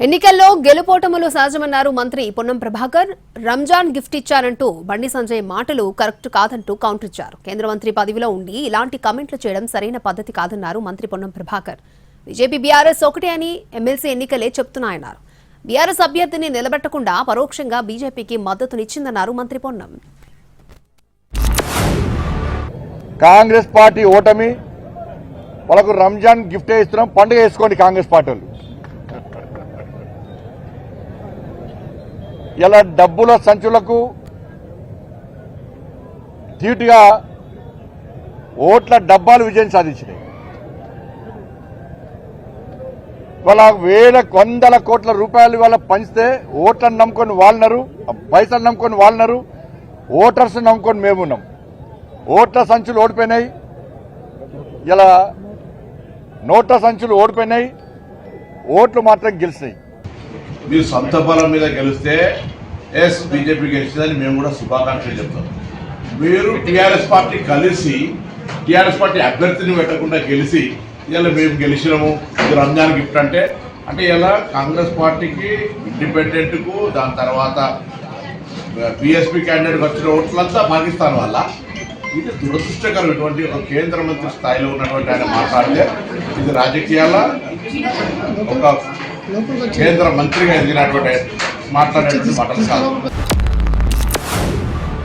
ఎన్నికల్లో గెలుపోటములు సహజమన్నారు మంత్రి పొన్నం ప్రభాకర్. రంజాన్ గిఫ్ట్ ఇచ్చారంటూ బండి సంజయ్ మాటలు కరెక్ట్ కాదంటూ కౌంటర్ ఇచ్చారు. కేంద్ర మంత్రి పదవిలో ఉండి ఇలాంటి కామెంట్లు చేయడం సరైన పద్ధతి కాదన్నారు మంత్రి పొన్నం ప్రభాకర్. బీజేపీ బీఆర్ఎస్ ఒకటే అని ఎమ్మెల్సీ ఎన్నికలే చెప్తున్నాయన్నారు. బీఆర్ఎస్ అభ్యర్థిని నిలబెట్టకుండా పరోక్షంగా బీజేపీకి మద్దతునిచ్చిందన్నారు మంత్రి పొన్నం. కాంగ్రెస్ పార్టీ ఓటమి వాళ్ళకు రంజాన్ గిఫ్ట్ ఇస్తున్నాం, పండుగ వేసుకోండి కాంగ్రెస్ పార్టీ వాళ్ళు. ఇలా డబ్బుల సంచులకు ధీటుగా ఓట్ల డబ్బాలు విజయం సాధించినాయి. వాళ్ళ వందల కోట్ల రూపాయలు వాళ్ళ పంచితే ఓట్లను నమ్ముకొని వాళ్ళన్నారు, పైసలు నమ్ముకొని వాళ్ళన్నారు, ఓటర్స్ నమ్ముకొని మేమున్నాం. ఓట్ల సంచులు ఓడిపోయినాయి, ఇలా నోట్ల సంచులు ఓడిపోయినాయి, ఓట్లు మాత్రం గెలిచినాయి. మీరు సొంత బలం మీద గెలిస్తే ఎస్ బీజేపీ గెలిచిందని మేము కూడా శుభాకాంక్షలు చెప్తాం. మీరు టీఆర్ఎస్ పార్టీ కలిసి టీఆర్ఎస్ పార్టీ అభ్యర్థిని పెట్టకుండా గెలిచి ఇలా మేము గెలిచినాము, ఇది రంజాన్ గిఫ్ట్ అంటే ఇలా కాంగ్రెస్ పార్టీకి ఇండిపెండెంట్కు దాని తర్వాత బీఎస్పీ క్యాండిడేట్కి వచ్చిన ఓట్లంతా పాకిస్తాన్ వల్ల ఇది దురదృష్టకరం. ఇటువంటి ఒక కేంద్ర మంత్రి స్థాయిలో ఉన్నటువంటి ఆయన మాట్లాడితే ఇది రాజకీయాల ఒక కేంద్ర మంత్రిగా ఎదిగినటువంటి మాట్లాడేటువంటి మాటలు కాదు.